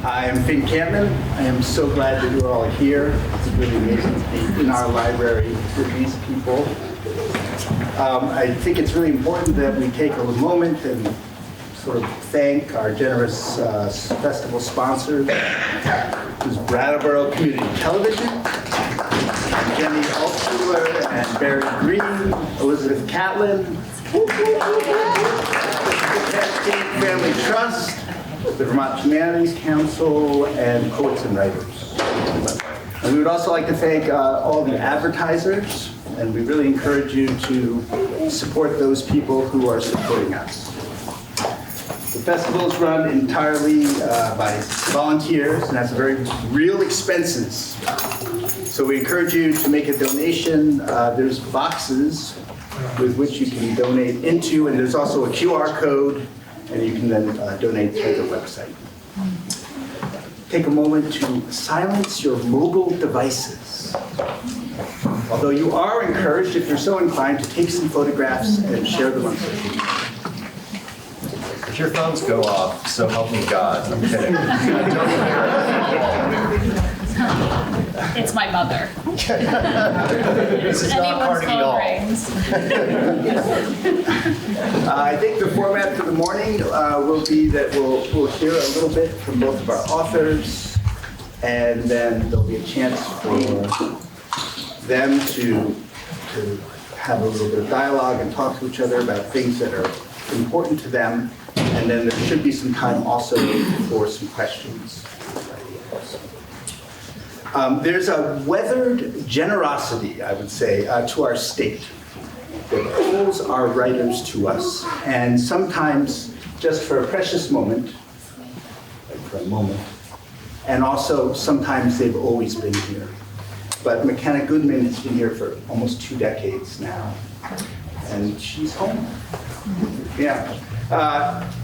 I am Finn Campman. I am so glad that you're all here. It's really amazing to be in our library with these people. I think it's really important that we take a moment and sort of thank our generous festival sponsors, who's Brattleboro Community Television, Jenny Altschuler and Barry Green, Elizabeth Catlin, Family Trust, the Vermont Humanities Council, and poets and writers. And we would also like to thank all the advertisers, and we really encourage you to support those people who are supporting us. The festival is run entirely by volunteers and has very real expenses. So we encourage you to make a donation. There's boxes with which you can donate into, and there's also a QR code, and you can then donate through the website. Take a moment to silence your mobile devices. Although you are encouraged, if you're so inclined, to take some photographs and share them on social media. If your phones go off, so help me God. I'm kidding. It's my mother. This is not Carnegie Hall. I think the format for the morning will be that we'll hear a little bit from both of our authors, and then there'll be a chance for them to have a little bit of dialogue and talk to each other about things that are important to them, and then there should be some time also for some questions. There's a weathered generosity, I would say, to our state that pulls our writers to us, and sometimes just for a precious moment, like for a moment, and also sometimes they've always been here. But Makenna Goodman has been here for almost 2 decades now, and she's home. Yeah.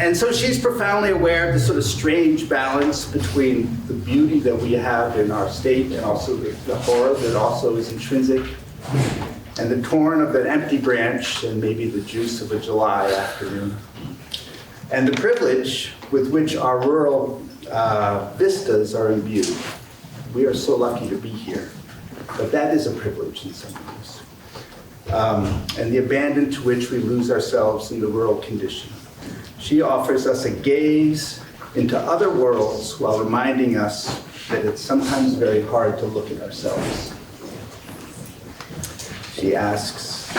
And so she's profoundly aware of the sort of strange balance between the beauty that we have in our state and also the horror that also is intrinsic, and the torn of an empty branch and maybe the juice of a July afternoon. And the privilege with which our rural vistas are imbued. We are so lucky to be here, but that is a privilege in some ways. And the abandon to which we lose ourselves in the rural condition. She offers us a gaze into other worlds while reminding us that it's sometimes very hard to look at ourselves. She asks,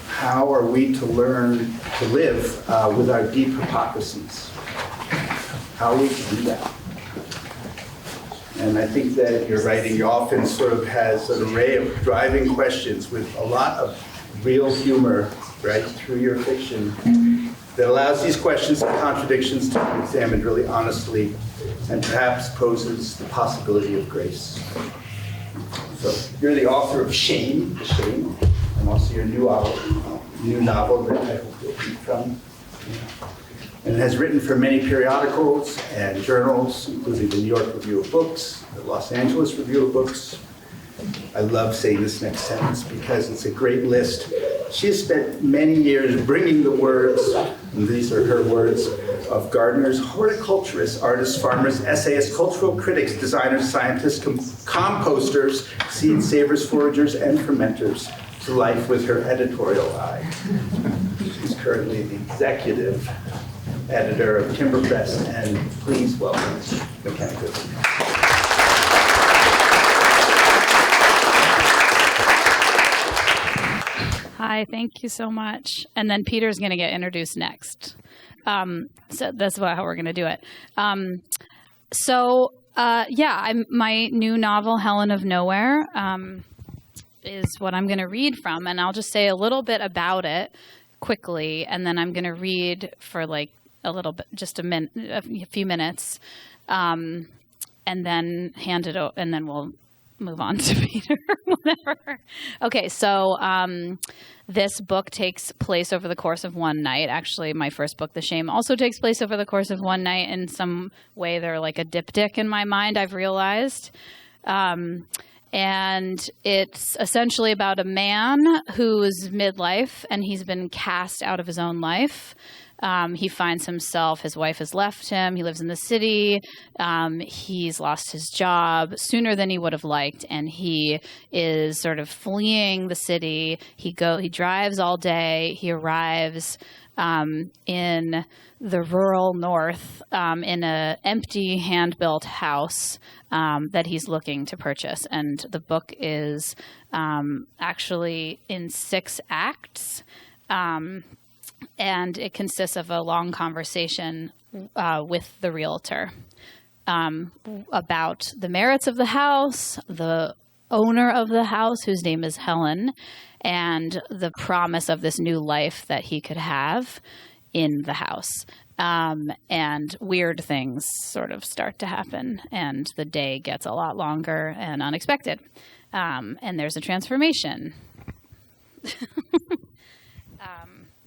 how are we to learn to live with our deep hypocrisies? How are we to do that? And I think that your writing often sort of has an array of driving questions with a lot of real humor, right, through your fiction, that allows these questions and contradictions to be examined really honestly, and perhaps poses the possibility of grace. So you're the author of Shame, The Shame, and also your new novel that I hope you'll read from. And it has written for many periodicals and journals, including the New York Review of Books, the Los Angeles Review of Books. I love saying this next sentence because it's a great list. She has spent many years bringing the words, and these are her words, of gardeners, horticulturists, artists, farmers, essayists, cultural critics, designers, scientists, composters, seed savers, foragers, and fermenters to life with her editorial eye. She's currently the executive editor of Timber Press, and please welcome Makenna Goodman. Hi, thank you so much. And then Peter's going to get introduced next. So that's how we're going to do it. My new novel, Helen of Nowhere, is what I'm going to read from. And I'll just say a little bit about it quickly, and then I'm going to read for like a little bit, just a few minutes, and then hand it over, and then we'll move on to Peter, whatever. Okay, so this book takes place over the course of one night. Actually, my first book, The Shame, also takes place over the course of one night. In some way, they're like a diptych in my mind, I've realized. And it's essentially about a man who's midlife, and he's been cast out of his own life. He finds himself, his wife has left him. He lives in the city. He's lost his job sooner than he would have liked. And he is sort of fleeing the city. He drives all day. He arrives in the rural north in an empty hand-built house that he's looking to purchase. And the book is actually in 6 acts, and it consists of a long conversation with the realtor about the merits of the house, the owner of the house, whose name is Helen, and the promise of this new life that he could have in the house. And weird things sort of start to happen, and the day gets a lot longer and unexpected. And there's a transformation.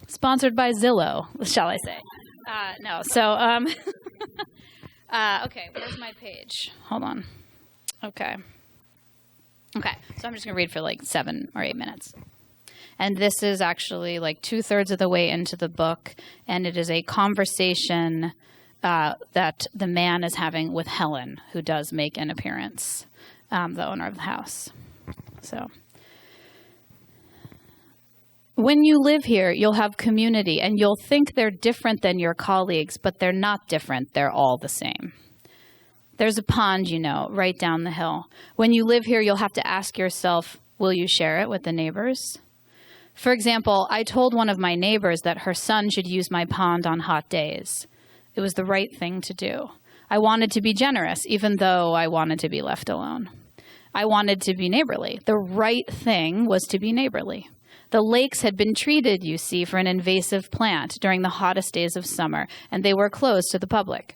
Sponsored by Zillow, shall I say. No, so, okay, where's my page? Hold on. Okay, so I'm just going to read for like 7 or 8 minutes. And this is actually like 2/3 of the way into the book, and it is a conversation that the man is having with Helen, who does make an appearance, the owner of the house. So, when you live here, you'll have community, and you'll think they're different than your colleagues, but they're not different. They're all the same. There's a pond, right down the hill. When you live here, you'll have to ask yourself, will you share it with the neighbors? For example, I told one of my neighbors that her son should use my pond on hot days. It was the right thing to do. I wanted to be generous, even though I wanted to be left alone. I wanted to be neighborly. The right thing was to be neighborly. The lakes had been treated, you see, for an invasive plant during the hottest days of summer, and they were closed to the public.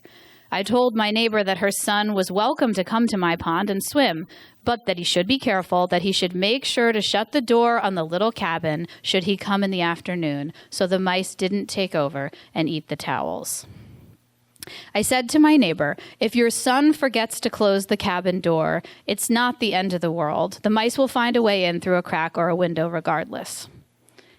I told my neighbor that her son was welcome to come to my pond and swim, but that he should be careful, that he should make sure to shut the door on the little cabin should he come in the afternoon, so the mice didn't take over and eat the towels. I said to my neighbor, if your son forgets to close the cabin door, it's not the end of the world. The mice will find a way in through a crack or a window regardless.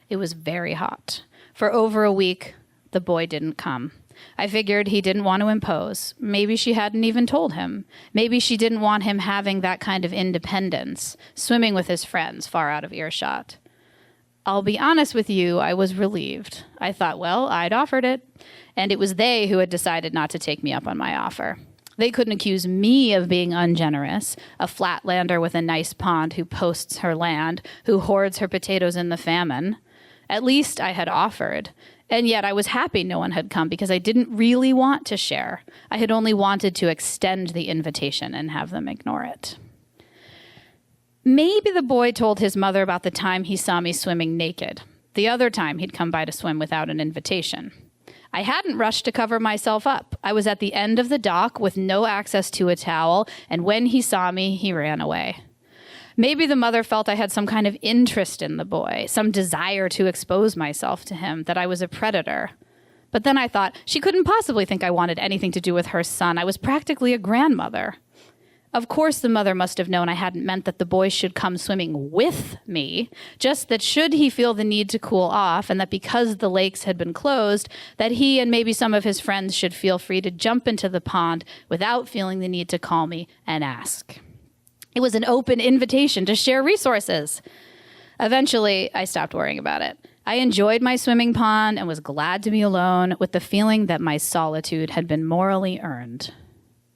It was very hot. For over a week, the boy didn't come. I figured he didn't want to impose. Maybe she hadn't even told him. Maybe she didn't want him having that kind of independence, swimming with his friends far out of earshot. I'll be honest with you, I was relieved. I thought, well, I'd offered it. And it was they who had decided not to take me up on my offer. They couldn't accuse me of being ungenerous, a flatlander with a nice pond who posts her land, who hoards her potatoes in the famine. At least I had offered. And yet I was happy no one had come because I didn't really want to share. I had only wanted to extend the invitation and have them ignore it. Maybe the boy told his mother about the time he saw me swimming naked, the other time he'd come by to swim without an invitation. I hadn't rushed to cover myself up. I was at the end of the dock with no access to a towel, and when he saw me, he ran away. Maybe the mother felt I had some kind of interest in the boy, some desire to expose myself to him, that I was a predator. But then I thought, she couldn't possibly think I wanted anything to do with her son. I was practically a grandmother. Of course, the mother must have known I hadn't meant that the boy should come swimming with me, just that should he feel the need to cool off, and that because the lakes had been closed, that he and maybe some of his friends should feel free to jump into the pond without feeling the need to call me and ask. It was an open invitation to share resources. Eventually, I stopped worrying about it. I enjoyed my swimming pond and was glad to be alone with the feeling that my solitude had been morally earned.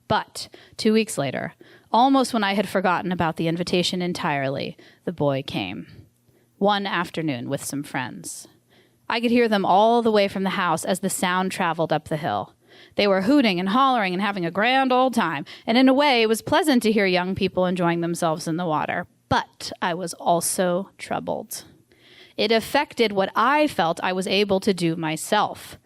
But 2 weeks later, almost when I had forgotten about the invitation entirely, the boy came. One afternoon with some friends. I could hear them all the way from the house as the sound traveled up the hill. They were hooting and hollering and having a grand old time, and in a way it was pleasant to hear young people enjoying themselves in the water. But I was also troubled. It affected what I felt I was able to do myself.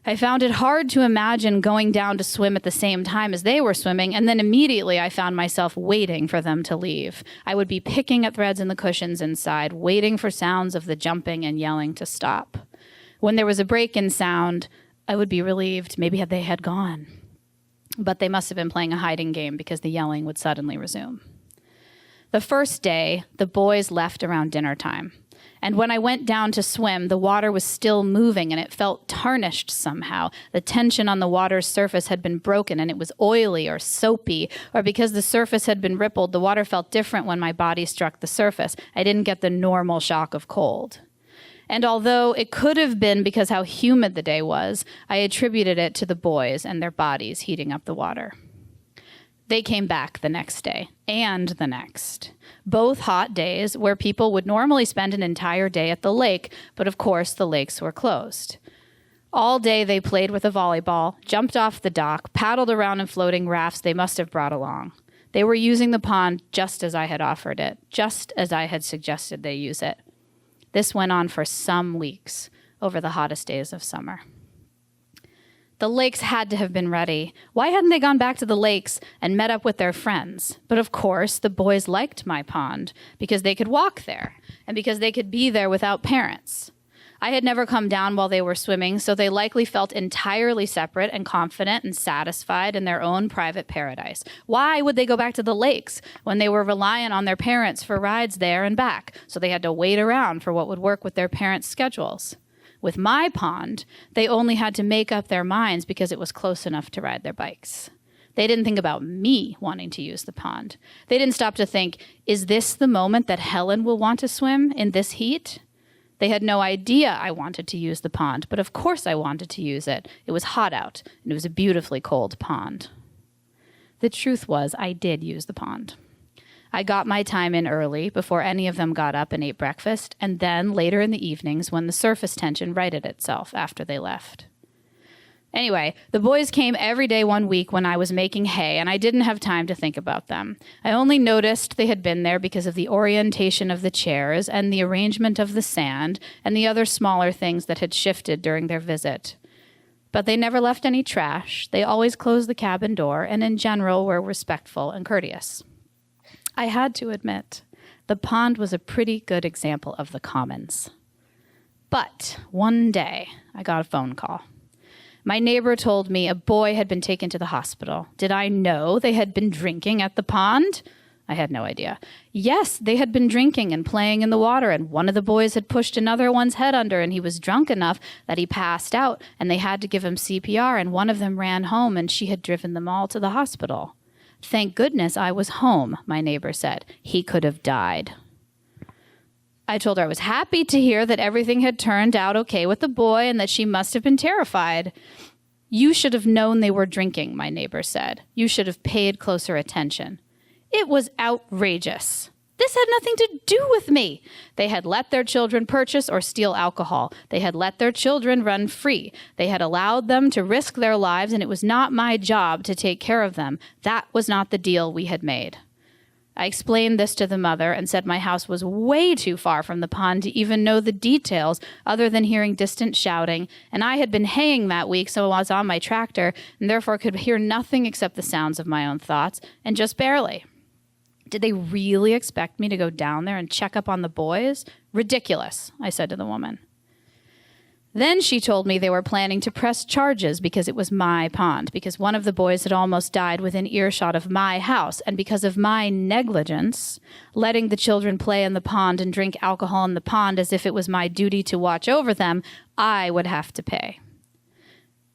I found it hard to imagine going down to swim at the same time as they were swimming, and then immediately I found myself waiting for them to leave. I would be picking at threads in the cushions inside, waiting for sounds of the jumping and yelling to stop. When there was a break in sound, I would be relieved. Maybe they had gone. But they must have been playing a hiding game because the yelling would suddenly resume. The first day, the boys left around dinner time. And when I went down to swim, the water was still moving and it felt tarnished somehow. The tension on the water's surface had been broken and it was oily or soapy, or because the surface had been rippled, the water felt different when my body struck the surface. I didn't get the normal shock of cold. And although it could have been because how humid the day was, I attributed it to the boys and their bodies heating up the water. They came back the next day and the next. Both hot days where people would normally spend an entire day at the lake, but of course the lakes were closed. All day they played with a volleyball, jumped off the dock, paddled around in floating rafts they must have brought along. They were using the pond just as I had offered it, just as I had suggested they use it. This went on for some weeks over the hottest days of summer. The lakes had to have been ready. Why hadn't they gone back to the lakes and met up with their friends? But of course, the boys liked my pond because they could walk there and because they could be there without parents. I had never come down while they were swimming, so they likely felt entirely separate and confident and satisfied in their own private paradise. Why would they go back to the lakes when they were reliant on their parents for rides there and back? So they had to wait around for what would work with their parents' schedules. With my pond, they only had to make up their minds because it was close enough to ride their bikes. They didn't think about me wanting to use the pond. They didn't stop to think, is this the moment that Helen will want to swim in this heat? They had no idea I wanted to use the pond, but of course I wanted to use it. It was hot out, and it was a beautifully cold pond. The truth was, I did use the pond. I got my time in early, before any of them got up and ate breakfast, and then later in the evenings when the surface tension righted itself after they left. Anyway, the boys came every day one week when I was making hay, and I didn't have time to think about them. I only noticed they had been there because of the orientation of the chairs and the arrangement of the sand and the other smaller things that had shifted during their visit. But they never left any trash. They always closed the cabin door and in general were respectful and courteous. I had to admit, the pond was a pretty good example of the commons. But one day, I got a phone call. My neighbor told me a boy had been taken to the hospital. Did I know they had been drinking at the pond? I had no idea. Yes, they had been drinking and playing in the water, and one of the boys had pushed another one's head under, and he was drunk enough that he passed out, and they had to give him CPR, and one of them ran home, and she had driven them all to the hospital. Thank goodness I was home, my neighbor said. He could have died. I told her I was happy to hear that everything had turned out okay with the boy and that she must have been terrified. You should have known they were drinking, my neighbor said. You should have paid closer attention. It was outrageous. This had nothing to do with me. They had let their children purchase or steal alcohol. They had let their children run free. They had allowed them to risk their lives, and it was not my job to take care of them. That was not the deal we had made. I explained this to the mother and said my house was way too far from the pond to even know the details other than hearing distant shouting, and I had been haying that week, so I was on my tractor and therefore could hear nothing except the sounds of my own thoughts, and just barely. Did they really expect me to go down there and check up on the boys? Ridiculous, I said to the woman. Then she told me they were planning to press charges because it was my pond, because one of the boys had almost died within earshot of my house, and because of my negligence, letting the children play in the pond and drink alcohol in the pond as if it was my duty to watch over them, I would have to pay.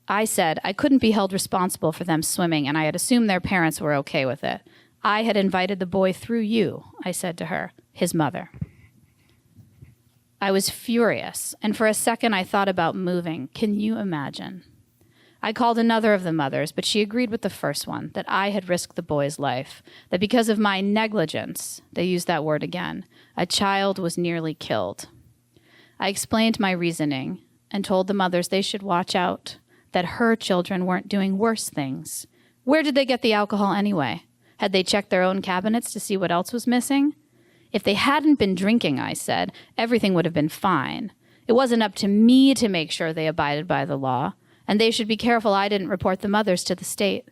I said I couldn't be held responsible for them swimming, and I had assumed their parents were okay with it. I had invited the boy through you, I said to her, his mother. I was furious, and for a second I thought about moving. Can you imagine? I called another of the mothers, but she agreed with the first one, that I had risked the boy's life, that because of my negligence, they used that word again, a child was nearly killed. I explained my reasoning and told the mothers they should watch out, that her children weren't doing worse things. Where did they get the alcohol anyway? Had they checked their own cabinets to see what else was missing? If they hadn't been drinking, I said, everything would have been fine. It wasn't up to me to make sure they abided by the law, and they should be careful I didn't report the mothers to the state.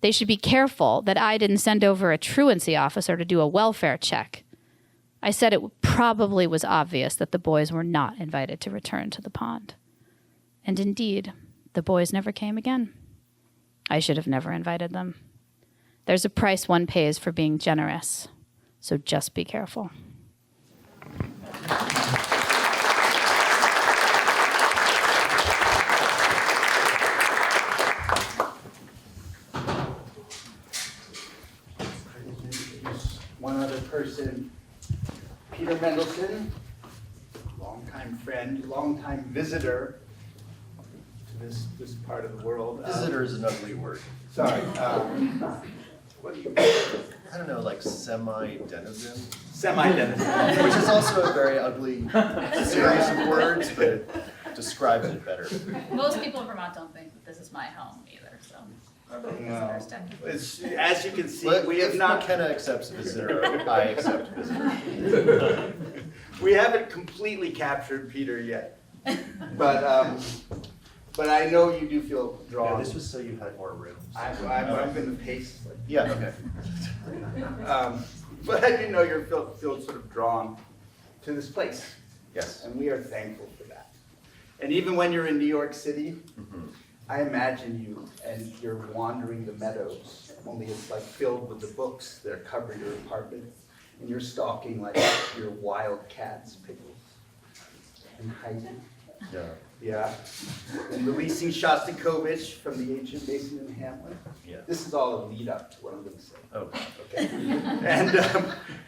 They should be careful that I didn't send over a truancy officer to do a welfare check. I said it probably was obvious that the boys were not invited to return to the pond. And indeed, the boys never came again. I should have never invited them. There's a price one pays for being generous, so just be careful. one other person, Peter Mendelsund, longtime friend, longtime visitor to this part of the world. Visitor is an ugly word. Sorry. What do you I don't know, like semi-denizen? Semi-denizen. Which is also a very ugly series of words, but it describes it better. Most people in Vermont don't think that this is my home either, so. As you can see, Well, we have if not. McKenna accepts visitor, I accept visitor. We haven't completely captured Peter yet, but I know you do feel drawn. Yeah, this was so you had more room. I'm going to pace. Like, Yeah, okay. but I do know you feel sort of drawn to this place. Yes. And we are thankful for that. And even when you're in New York City, I imagine you and you're wandering the meadows, only it's like filled with the books that cover your apartment, and you're stalking like your wild cats, Pickles, and Heidi. Yeah. Yeah. And releasing Shostakovich from the ancient Mason and Hamlet. Yeah. This is all a lead up to what I'm going to say. Oh, Okay. And,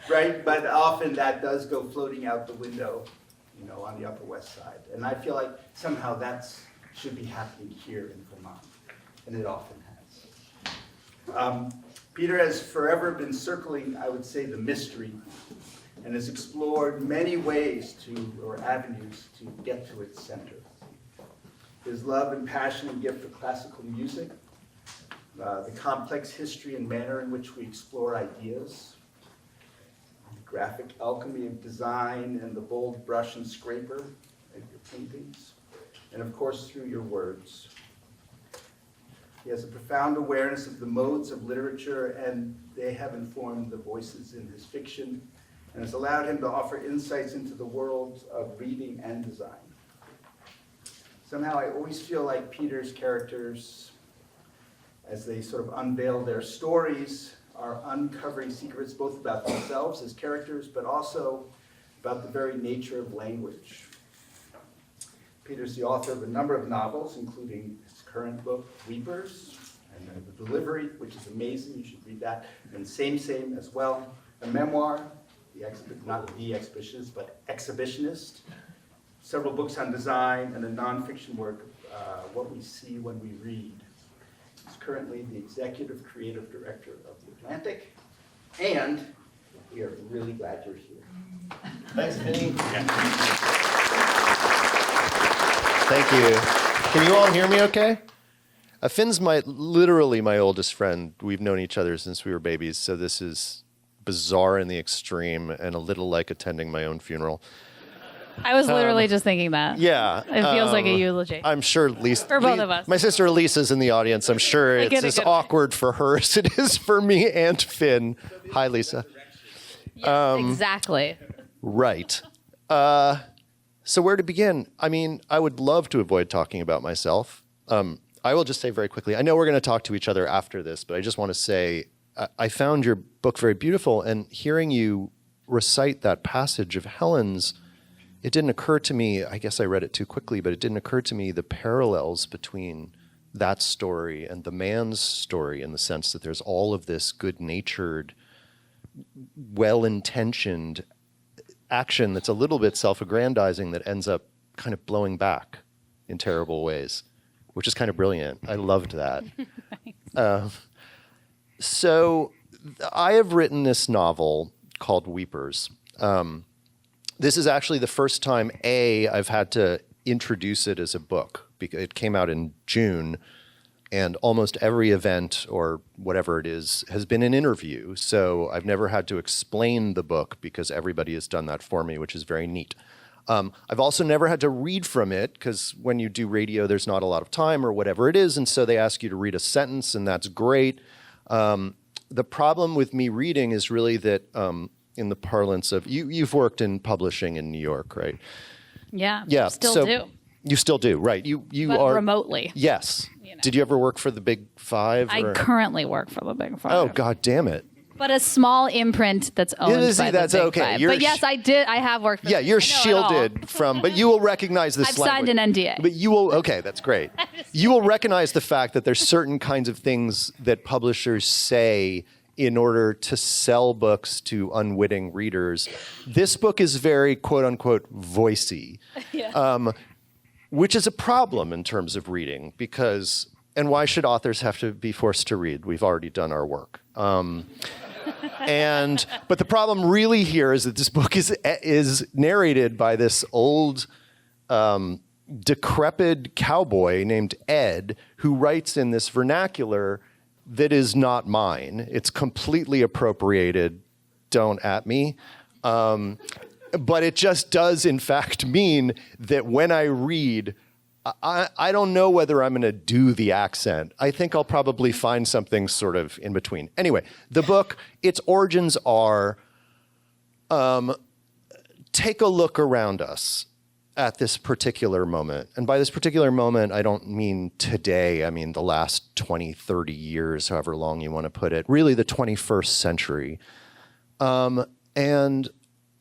right, but often that does go floating out the window, you know, on the Upper West Side. And I feel like somehow should be happening here in Vermont, and it often has. Peter has forever been circling, I would say, the mystery, and has explored many ways or avenues to get to its center. His love and passion and gift for classical music, the complex history and manner in which we explore ideas, the graphic alchemy of design and the bold brush and scraper of your paintings, and of course through your words. He has a profound awareness of the modes of literature, and they have informed the voices in his fiction, and has allowed him to offer insights into the worlds of reading and design. Somehow I always feel like Peter's characters, as they sort of unveil their stories, are uncovering secrets both about themselves as characters, but also about the very nature of language. Peter's the author of a number of novels, including his current book, Weepers, and The Delivery, which is amazing, you should read that, and Same as well, a memoir, not The Exhibitionist, but Exhibitionist, several books on design, and a nonfiction work, What We See When We Read. He's currently the executive creative director of The Atlantic, and we are really glad you're here. Thanks, Vinny. Thank you. Can you all hear me okay? Finn's literally my oldest friend. We've known each other since we were babies, so this is bizarre in the extreme and a little like attending my own funeral. I was literally just thinking that. Yeah. It feels like a eulogy. I'm sure Lisa. For both of us. My sister Lisa's in the audience. I'm sure it's as awkward for her as it is for me and Finn. Hi, Lisa. Yes, exactly. Right. So where to begin? I mean, I would love to avoid talking about myself. I will just say very quickly, I know we're going to talk to each other after this, but I just want to say I found your book very beautiful, and hearing you recite that passage of Helen's, it didn't occur to me, I guess I read it too quickly, but it didn't occur to me the parallels between that story and the man's story, in the sense that there's all of this good-natured, well-intentioned action that's a little bit self-aggrandizing that ends up kind of blowing back in terrible ways, which is kind of brilliant. I loved that. So I have written this novel called Weepers. This is actually the first time, I've had to introduce it as a book, because it came out in June, and almost every event or whatever it is has been an interview. So I've never had to explain the book because everybody has done that for me, which is very neat. I've also never had to read from it, because when you do radio, there's not a lot of time or whatever it is, and so they ask you to read a sentence, and that's great. The problem with me reading is really that, in the parlance of, you've worked in publishing in New York, right? Yeah. Yeah. Still do. You still do, right? You But are remotely. Yes. You know. Did you ever work for the Big Five? I currently work for the Big Five. Oh, God damn it. But a small imprint that's owned by the that's Big okay. Five. You're But yes, I did. I have worked for Yeah, them. you're I know it all. shielded from, but you will recognize this I've language. signed an NDA. But you will, okay, that's great. You will recognize the fact that there's certain kinds of things that publishers say in order to sell books to unwitting readers. This book is very quote unquote voicey, which is a problem in terms of reading because, and why should authors have to be forced to read? We've already done our work. But the problem really here is that this book is narrated by this old, decrepit cowboy named Ed, who writes in this vernacular that is not mine. It's completely appropriated. Don't at me. But it just does, in fact, mean that when I read, I don't know whether I'm going to do the accent. I think I'll probably find something sort of in between. Anyway, the book, its origins are, take a look around us at this particular moment. And by this particular moment, I don't mean today. I mean the last 20, 30 years, however long you want to put it. Really the 21st century. And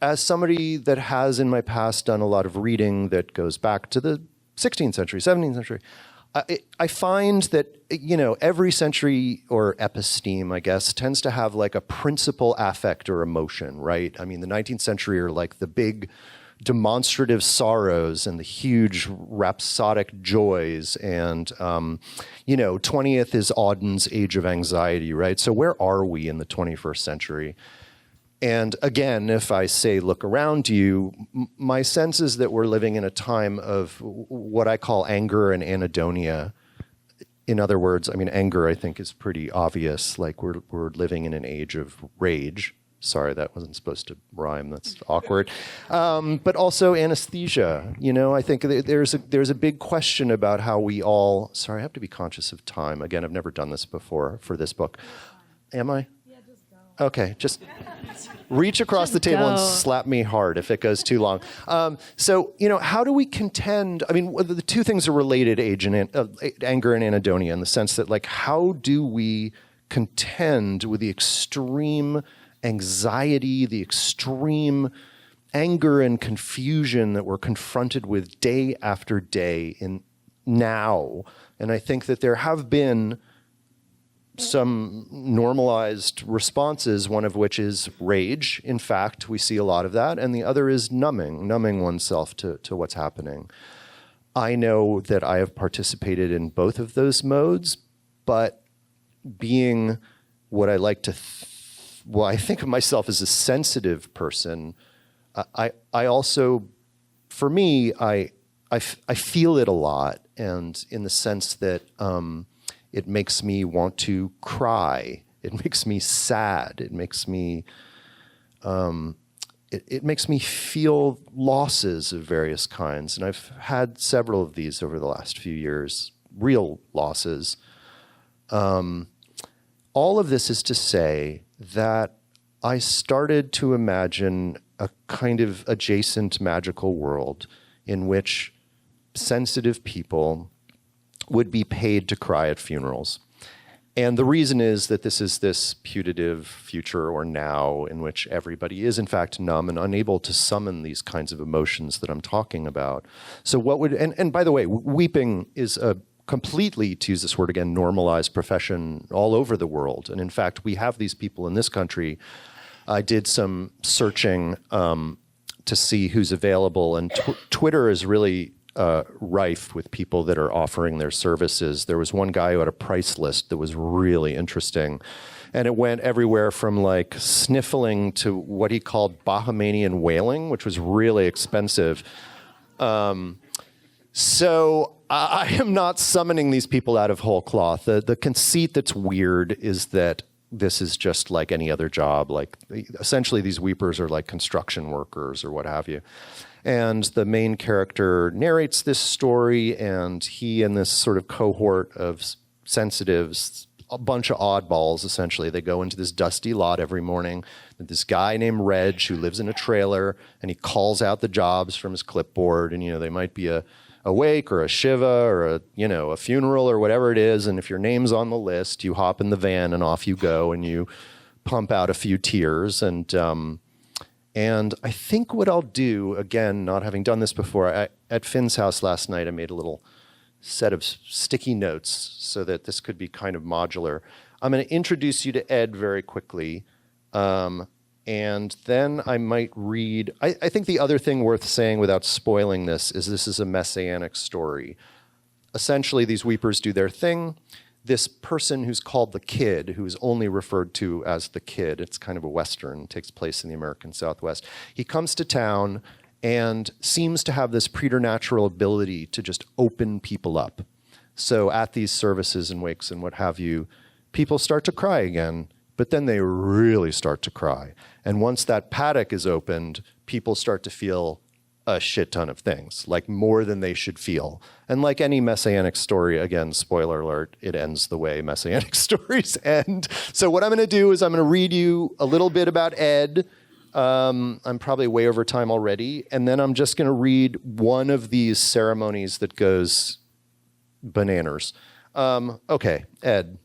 as somebody that has in my past done a lot of reading that goes back to the 16th century, 17th century, I find that, every century or episteme, I guess, tends to have like a principal affect or emotion, right? I mean, the 19th century are like the big demonstrative sorrows and the huge rhapsodic joys. And, 20th is Auden's Age of Anxiety, right? So where are we in the 21st century? And again, if I say look around you, my sense is that we're living in a time of what I call anger and anhedonia. In other words, I mean, anger, I think, is pretty obvious. Like we're living in an age of rage. Sorry, that wasn't supposed to rhyme. That's awkward. But also anesthesia. I think there's a big question about how we all. Sorry, I have to be conscious of time. Again, I've never done this before for this book. Am I? Yeah, just go. Okay, just reach across the table and slap me hard if it goes too long. So how do we contend? I mean, the two things are related: anger and anhedonia, in the sense that, like, how do we contend with the extreme anxiety, the extreme anger and confusion that we're confronted with day after day in now. And I think that there have been some normalized responses, one of which is rage. In fact, we see a lot of that. And the other is numbing oneself to what's happening. I know that I have participated in both of those modes, but being what I like to I think of myself as a sensitive person. I also, for me, I feel it a lot, and in the sense that it makes me want to cry. It makes me sad. It makes me it makes me feel losses of various kinds, and I've had several of these over the last few years, real losses. All of this is to say that I started to imagine a kind of adjacent magical world in which sensitive people would be paid to cry at funerals. And the reason is that this is this putative future or now in which everybody is in fact numb and unable to summon these kinds of emotions that I'm talking about. So what would, and by the way, weeping is a completely, to use this word again, normalized profession all over the world. And in fact, we have these people in this country. I did some searching to see who's available, and Twitter is really rife with people that are offering their services. There was one guy who had a price list that was really interesting, and it went everywhere from like sniffling to what he called Bahamian wailing, which was really expensive. So I am not summoning these people out of whole cloth. The conceit that's weird is that this is just like any other job. Like essentially these weepers are like construction workers or what have you. And the main character narrates this story, and he and this sort of cohort of sensitives, a bunch of oddballs essentially, they go into this dusty lot every morning. This guy named Reg who lives in a trailer, and he calls out the jobs from his clipboard, and they might be a wake or a shiva or a funeral or whatever it is, and if your name's on the list, you hop in the van and off you go, and you pump out a few tears. And I think what I'll do, again, not having done this before, at Finn's house last night, I made a little set of sticky notes so that this could be kind of modular. I'm going to introduce you to Ed very quickly. And then I might read, I think the other thing worth saying without spoiling this is a messianic story. Essentially, these weepers do their thing. This person who's called the Kid, who is only referred to as the Kid, it's kind of a Western, takes place in the American Southwest. He comes to town and seems to have this preternatural ability to just open people up. So at these services and wakes and what have you, people start to cry again, but then they really start to cry. And once that paddock is opened, people start to feel a shit ton of things, like more than they should feel. And like any messianic story, again, spoiler alert, it ends the way messianic stories end. So what I'm going to do is I'm going to read you a little bit about Ed. I'm probably way over time already. And then I'm just going to read one of these ceremonies that goes bananas. Okay, Ed.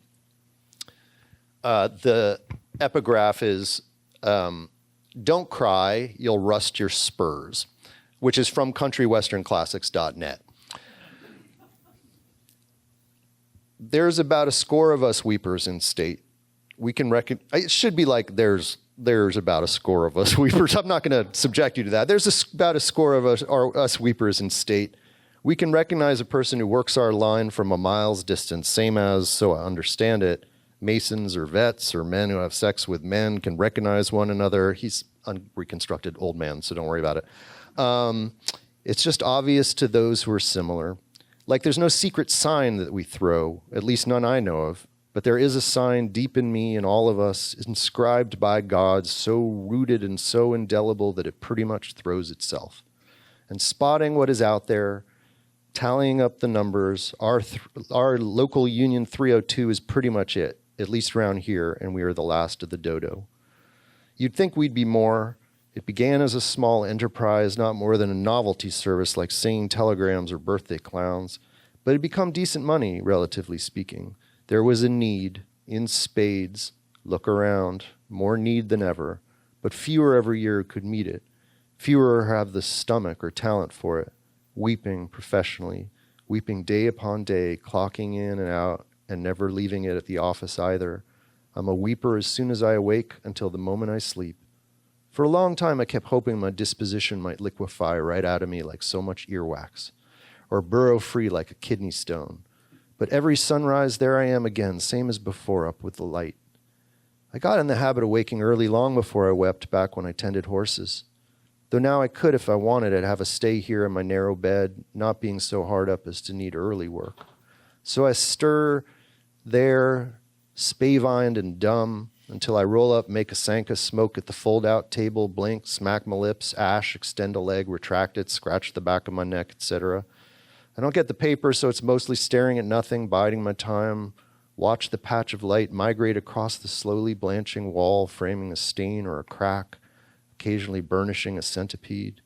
The epigraph is, don't cry, you'll rust your spurs, which is from countrywesternclassics.net. There's about a score of us weepers in state. We can it should be like there's about a score of us weepers. I'm not going to subject you to that. There's about a score of us weepers in state. We can recognize a person who works our line from a mile's distance, same as, so I understand it, Masons or vets or men who have sex with men can recognize one another. He's a reconstructed old man, so don't worry about it. It's just obvious to those who are similar. Like there's no secret sign that we throw, at least none I know of, but there is a sign deep in me and all of us, inscribed by God, so rooted and so indelible that it pretty much throws itself. And spotting what is out there, tallying up the numbers, our local Union 302 is pretty much it, at least around here, and we are the last of the dodo. You'd think we'd be more. It began as a small enterprise, not more than a novelty service like singing telegrams or birthday clowns, but it had become decent money, relatively speaking. There was a need, in spades, look around, more need than ever, but fewer every year could meet it. Fewer have the stomach or talent for it, weeping professionally, weeping day upon day, clocking in and out, and never leaving it at the office either. I'm a weeper as soon as I awake until the moment I sleep. For a long time, I kept hoping my disposition might liquefy right out of me like so much earwax, or burrow free like a kidney stone. But every sunrise, there I am again, same as before, up with the light. I got in the habit of waking early long before I wept back when I tended horses. Though now I could, if I wanted, I'd have a stay here in my narrow bed, not being so hard up as to need early work. So I stir there, spavined and dumb, until I roll up, make a Sanka, smoke at the fold-out table, blink, smack my lips, ash, extend a leg, retract it, scratch the back of my neck, etc. I don't get the paper, so it's mostly staring at nothing, biding my time, watch the patch of light migrate across the slowly blanching wall, framing a stain or a crack, occasionally burnishing a centipede,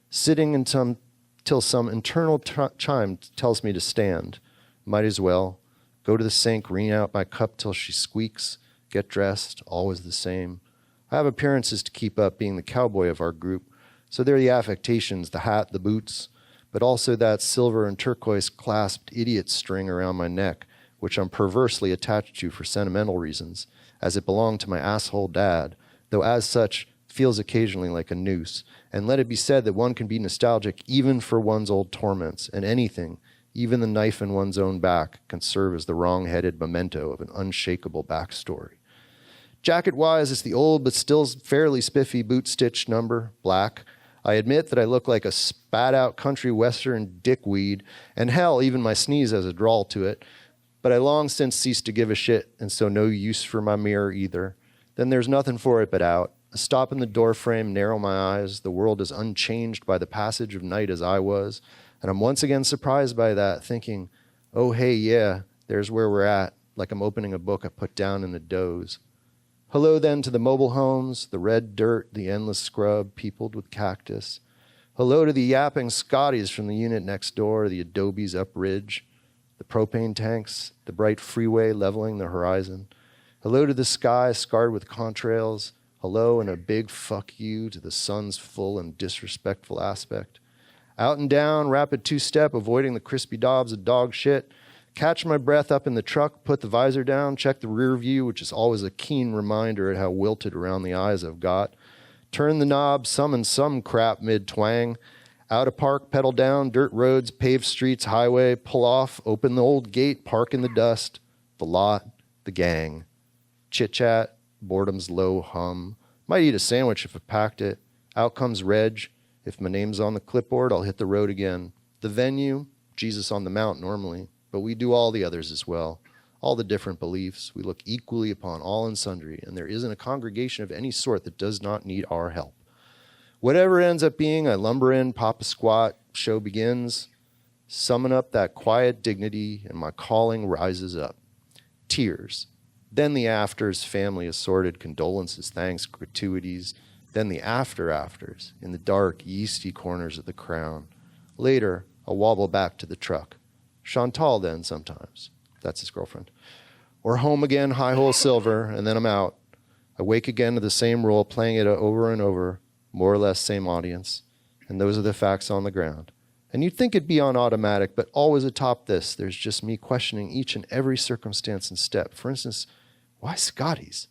sitting till some internal chime tells me to stand. Might as well. Go to the sink, wring out my cup till she squeaks, get dressed, always the same. I have appearances to keep up, being the cowboy of our group, so there are the affectations, the hat, the boots, but also that silver and turquoise clasped idiot string around my neck, which I'm perversely attached to for sentimental reasons, as it belonged to my asshole dad, though as such feels occasionally like a noose. And let it be said that one can be nostalgic even for one's old torments, and anything, even the knife in one's own back, can serve as the wrong-headed memento of an unshakable backstory. Jacket-wise, it's the old but still fairly spiffy boot-stitched number, black. I admit that I look like a spat-out country western dickweed, and hell, even my sneeze has a drawl to it, but I long since ceased to give a shit, and so no use for my mirror either. Then there's nothing for it but out. A stop in the doorframe, narrow my eyes. The world is unchanged by the passage of night as I was, and I'm once again surprised by that, thinking, oh, hey, yeah, there's where we're at, like I'm opening a book I put down in a doze. Hello, then, to the mobile homes, the red dirt, the endless scrub, peopled with cactus. Hello to the yapping Scotties from the unit next door, the adobes up ridge, the propane tanks, the bright freeway leveling the horizon. Hello to the sky scarred with contrails. Hello and a big fuck you to the sun's full and disrespectful aspect. Out and down, rapid two-step, avoiding the crispy daubs of dog shit, Catch my breath up in the truck, put the visor down, check the rear view, which is always a keen reminder at how wilted around the eyes I've got. Turn the knob, summon some crap mid-twang. Out of park, pedal down, dirt roads, paved streets, highway, pull off, open the old gate, park in the dust. The lot, the gang. Chit-chat, boredom's low hum. Might eat a sandwich if I packed it. Out comes Reg. If my name's on the clipboard, I'll hit the road again. The venue, Jesus on the Mount normally. But we do all the others as well, all the different beliefs. We look equally upon all and sundry, and there isn't a congregation of any sort that does not need our help. Whatever it ends up being, I lumber in, pop a squat, show begins, summon up that quiet dignity, and my calling rises up. Tears. Then the afters, family assorted, condolences, thanks, gratuities. Then the afters, in the dark, yeasty corners of the crown. Later, I'll wobble back to the truck. Chantal then sometimes. That's his girlfriend. Or home again, high hole silver, and then I'm out. I wake again to the same role, playing it over and over, more or less same audience. And those are the facts on the ground. And you'd think it'd be on automatic, but always atop this, there's just me questioning each and every circumstance and step. For instance, why Scotties?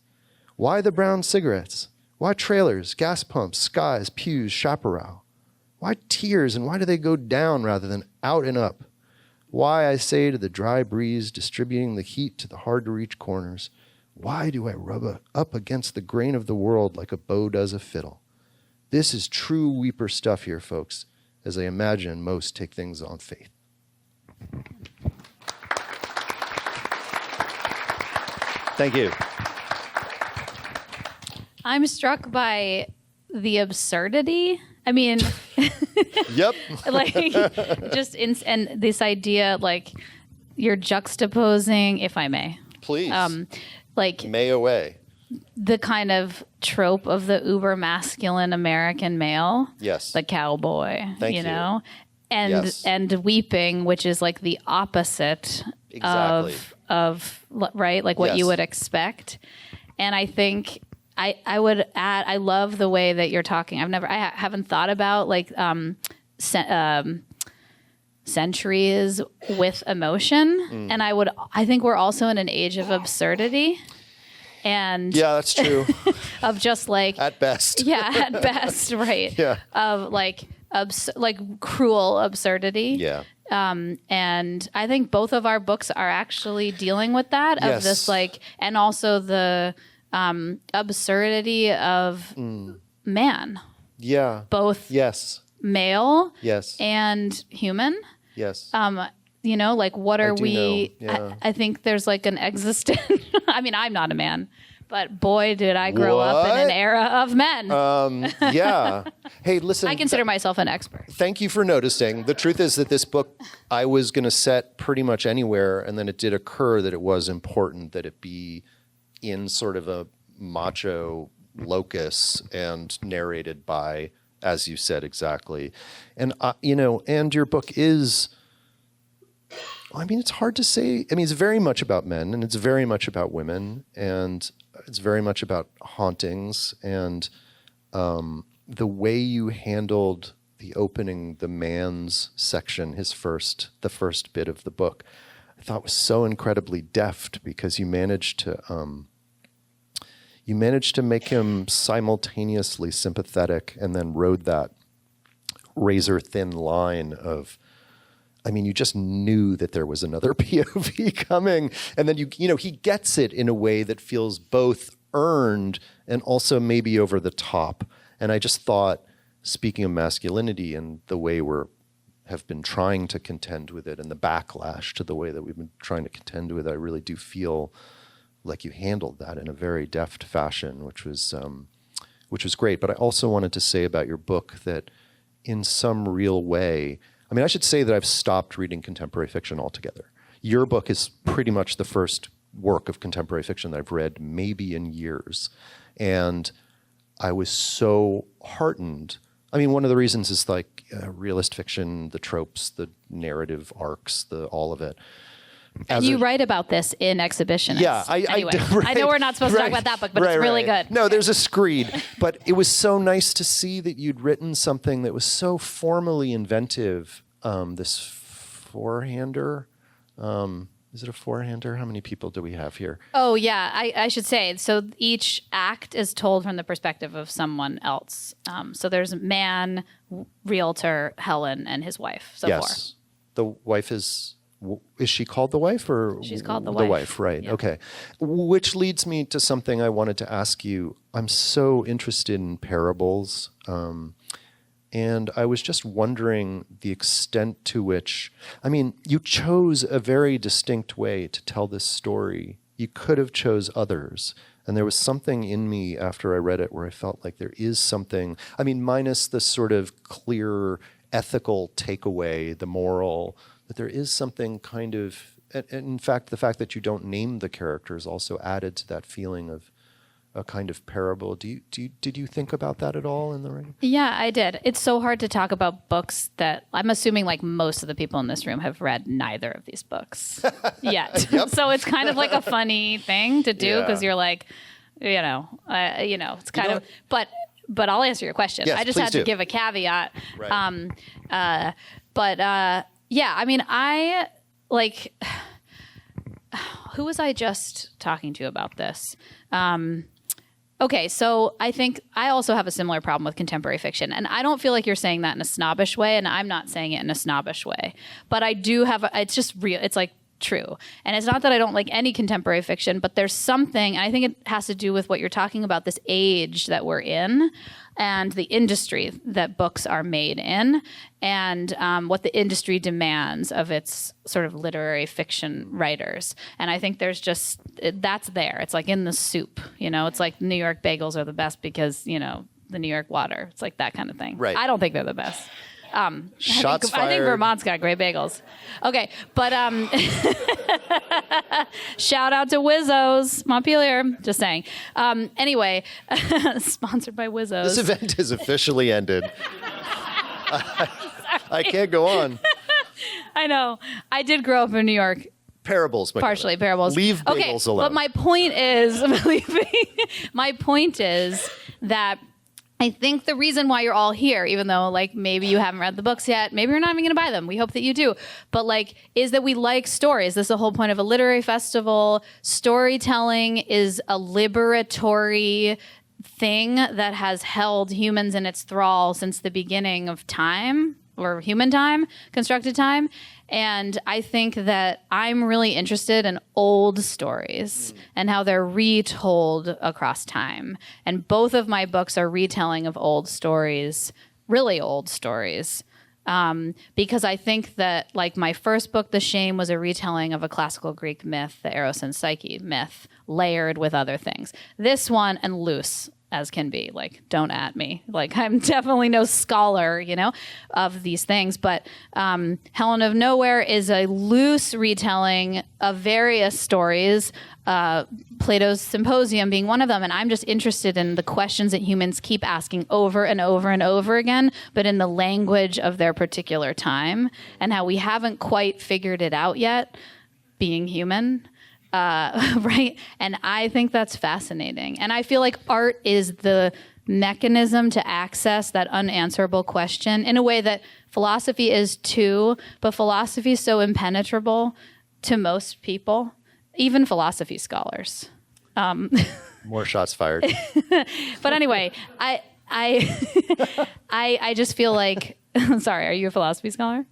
Why the brown cigarettes? Why trailers, gas pumps, skies, pews, chaparral? Why tears, and why do they go down rather than out and up? Why, I say to the dry breeze distributing the heat to the hard-to-reach corners, why do I rub up against the grain of the world like a bow does a fiddle? This is true weeper stuff here, folks, as I imagine most take things on faith. Thank you. I'm struck by the absurdity. I mean, Yep. like and this idea, like you're juxtaposing, if I may, Please. like May away. the kind of trope of the uber masculine American male, Yes. the cowboy, Thank you. know, and Yes. and weeping, which is like the opposite Exactly. of right, like what Yes. you would expect. And I think I would add, I love the way that you're talking. I haven't thought about like centuries with emotion, and I think we're also in an age of absurdity, and Yeah, that's true. of just like At best. yeah, at best, right? Yeah. Of like like cruel absurdity. Yeah. And I think both of our books are actually dealing with that, of Yes. this like, and also the absurdity of man, Yeah. both Yes. male Yes. and human. Yes. You know, like what are do we? know, yeah. I think there's like an existent. I mean, I'm not a man, but boy, did I grow up in What? an era of men. Yeah. Hey, listen. I consider myself an expert. Thank you for noticing. The truth is that this book I was going to set pretty much anywhere, and then it did occur that it was important that it be in sort of a macho locus and narrated by, as you said, exactly. And, and your book is, I mean, it's hard to say. I mean, it's very much about men, and it's very much about women, and it's very much about hauntings, and the way you handled the opening, the man's section, the first bit of the book, I thought was so incredibly deft, because you managed to make him simultaneously sympathetic, and then rode that razor thin line of, I mean, you just knew that there was another POV coming, and then he gets it in a way that feels both earned and also maybe over the top. And I just thought, speaking of masculinity and the way have been trying to contend with it, and the backlash to the way that we've been trying to contend with it, I really do feel like you handled that in a very deft fashion, which was great. But I also wanted to say about your book that in some real way, I mean, I should say that I've stopped reading contemporary fiction altogether. Your book is pretty much the first work of contemporary fiction that I've read maybe in years. And I was so heartened. I mean, one of the reasons is like realist fiction, the tropes, the narrative arcs, all of it. And you write about this in Exhibitionist. Yeah, anyway, right, I know we're not supposed to talk about that book, but it's really good. No, there's a screed. But it was so nice to see that you'd written something that was so formally inventive, this four-hander, Is it a four-hander? How many people do we have here? Oh, yeah. I should say, so each act is told from the perspective of someone else. So there's man, realtor, Helen, and his wife. So Yes. The wife is she called the wife or? She's called the The wife. wife, right. Yeah. Okay. Which leads me to something I wanted to ask you. I'm so interested in parables. And I was just wondering the extent to which, I mean, you chose a very distinct way to tell this story. You could have chose others. And there was something in me after I read it where I felt like there is something, I mean, minus the sort of clear ethical takeaway, the moral, that there is something kind of, and in fact, the fact that you don't name the characters also added to that feeling of a kind of parable. Did you think about that at all in the writing? Yeah, I did. It's so hard to talk about books that I'm assuming like most of the people in this room have read neither of these books yet. So it's kind of like a funny thing to do because you're like, it's kind of, but I'll answer your question. Yes, I just please had do. to give a caveat. Right. Yeah, I mean, I like, who was I just talking to about this? Okay, so I think I also have a similar problem with contemporary fiction. And I don't feel like you're saying that in a snobbish way, and I'm not saying it in a snobbish way. But I do have, it's just real, it's like true. And it's not that I don't like any contemporary fiction, but there's something, I think it has to do with what you're talking about, this age that we're in and the industry that books are made in and what the industry demands of its sort of literary fiction writers. And I think there's just, that's there. It's like in the soup, it's like New York bagels are the best because, the New York water. It's like that kind of thing. Right. I don't think they're the best. Shots fired. I think Vermont's got great bagels. Okay, but shout out to Wizzo's Montpelier. Just saying. Anyway, sponsored by Wizzo's. This event is officially ended. I can't go on. I know. I did grow up in New York. Parables, Makenna. Partially parables. Leave bagels alone. But my point is that I think the reason why you're all here, even though like maybe you haven't read the books yet, maybe you're not even going to buy them. We hope that you do. But like, is that we like stories. This is the whole point of a literary festival. Storytelling is a liberatory thing that has held humans in its thrall since the beginning of time, or human time, constructed time. And I think that I'm really interested in old stories and how they're retold across time. And both of my books are retelling of old stories, really old stories. Because I think that like my first book, The Shame, was a retelling of a classical Greek myth, the Eros and Psyche myth, layered with other things. This one, and loose as can be, like, don't at me. Like, I'm definitely no scholar, of these things. But Helen of Nowhere is a loose retelling of various stories, Plato's Symposium being one of them. And I'm just interested in the questions that humans keep asking over and over and over again, but in the language of their particular time, and how we haven't quite figured it out yet, being human. Right? And I think that's fascinating. And I feel like art is the mechanism to access that unanswerable question in a way that philosophy is too, but philosophy is so impenetrable to most people, even philosophy scholars. More shots fired. But anyway, I just feel like, sorry, are you a philosophy scholar?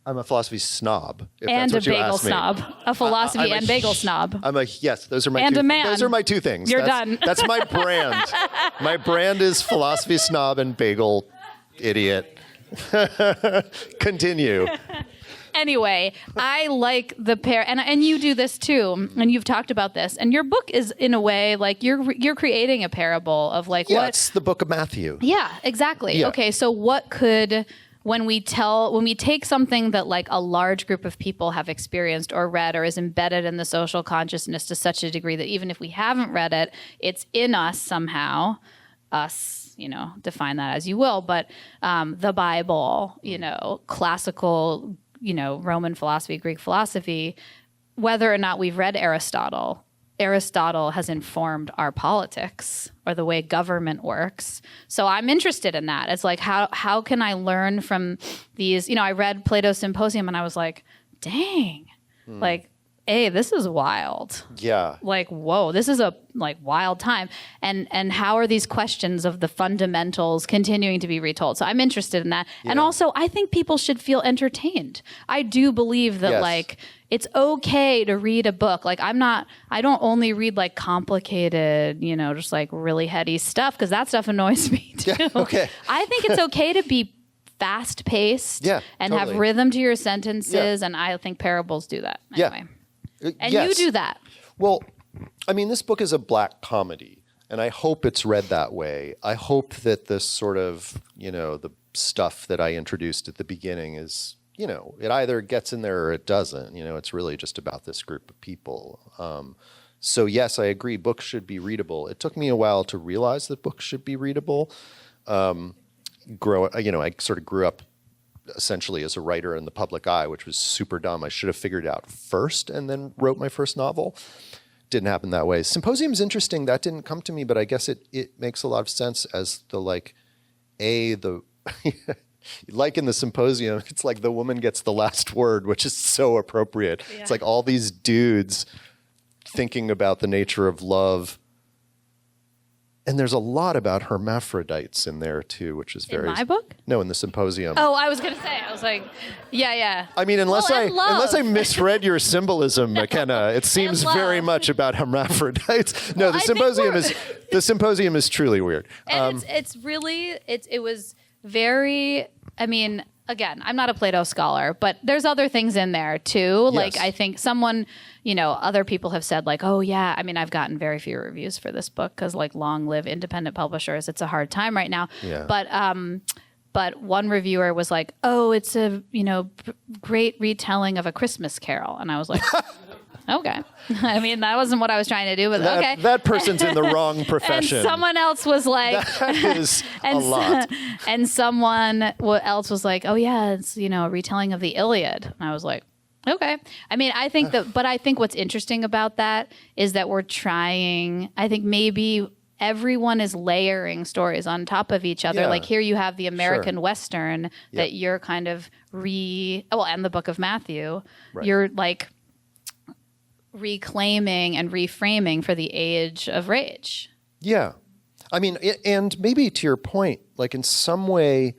I'm a philosophy snob. And a bagel snob. A philosophy and bagel snob. Yes, those are my and two. a man. Those are my two things. You're done. That's my brand. My brand is philosophy snob and bagel idiot. Continue. Anyway, I like the pair, and you do this too, and you've talked about this, and your book is in a way like you're creating a parable of like what. It's the book of Matthew. Yeah, exactly. Yeah. Okay, so what could. When we take something that like a large group of people have experienced or read or is embedded in the social consciousness to such a degree that even if we haven't read it, it's in us somehow, us, define that as you will, but the Bible, classical, Roman philosophy, Greek philosophy, whether or not we've read Aristotle has informed our politics or the way government works. So I'm interested in that. It's like, how can I learn from these? I read Plato's Symposium and I was like, dang, like, hey, this is wild. Yeah. Like, whoa, this is a like wild time. And how are these questions of the fundamentals continuing to be retold? So I'm interested in that. Yeah. And also, I think people should feel entertained. I do believe that Yes. like it's okay to read a book. Like I don't only read like complicated, just like really heady stuff, because that stuff annoys me too. Yeah, okay. I think it's okay to be fast paced Yeah, and totally. have rhythm to your sentences. Yeah. And I think parables do that. Yeah. Anyway. And Yes. you do that. Well, I mean, this book is a black comedy, and I hope it's read that way. I hope that this sort of, the stuff that I introduced at the beginning is, it either gets in there or it doesn't. It's really just about this group of people. So yes, I agree, books should be readable. It took me a while to realize that books should be readable. I sort of grew up essentially as a writer in the public eye, which was super dumb. I should have figured it out first and then wrote my first novel. Didn't happen that way. Symposium's interesting. That didn't come to me, but I guess it makes a lot of sense as the like in the Symposium, it's like the woman gets the last word, which is so appropriate. Yeah. It's like all these dudes thinking about the nature of love. And there's a lot about hermaphrodites in there too, which is very... In my book? No, in the Symposium. Oh, I was going to say, I was like, yeah. I mean, unless I misread your symbolism, Makenna, it seems love. very much about hermaphrodites. No, Well, the Symposium is truly weird. And it was very, I mean, again, I'm not a Plato scholar, but there's other things in there too. Yes. Like I think other people have said like, oh yeah, I mean, I've gotten very few reviews for this book because like long live independent publishers. It's a hard time right now. Yeah. But one reviewer was like, oh, it's a, great retelling of A Christmas Carol. And I was like, okay. I mean, that wasn't what I was trying to do, but okay. That person's in the wrong profession. And someone else was like, that is a lot. And someone else was like, oh yeah, it's, a retelling of the Iliad. And I was like, okay. I mean, I think but I think what's interesting about that is that we're trying, I think maybe everyone is layering stories on top of each other. Yeah. Like here you have the American Western that Yep. you're kind of and the book of Matthew, Right. you're like reclaiming and reframing for the age of rage. Yeah. I mean, and maybe to your point, like in some way,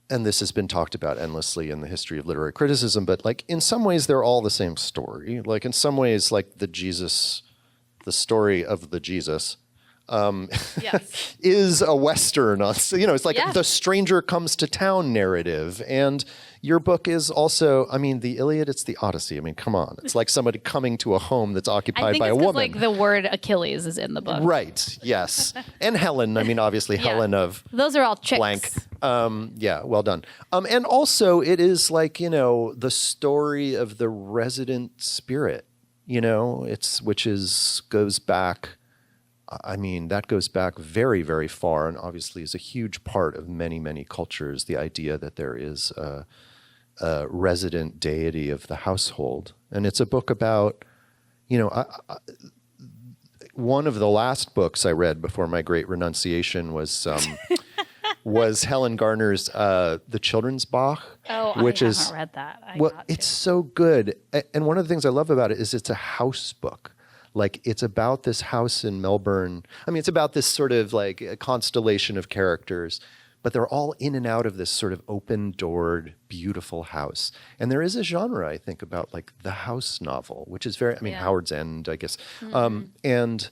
and this has been talked about endlessly in the history of literary criticism, but like in some ways they're all the same story. Like in some ways, like the story of the Jesus Yes. is a Western. It's like the stranger comes to town narrative. And your book is also, I mean, the Iliad, it's the Odyssey. I mean, come on. It's like somebody coming to a home that's occupied by a woman. Like the word Achilles is in the book. Right. Yes. And Helen, I mean, obviously Helen of Those are all chicks. blank. Yeah, well done. And also it is like, the story of the resident spirit, goes back. I mean, that goes back very, very far and obviously is a huge part of many, many cultures, the idea that there is a resident deity of the household. And it's a book about, one of the last books I read before my great renunciation was Helen Garner's The Children's Bach. Oh, which I haven't read that. It's so good. And one of the things I love about it is it's a house book. Like it's about this house in Melbourne. I mean, it's about this sort of like a constellation of characters, but they're all in and out of this sort of open-doored, beautiful house. And there is a genre, I think, about like the house novel, which is very, Howard's End, I guess. Mm-hmm. And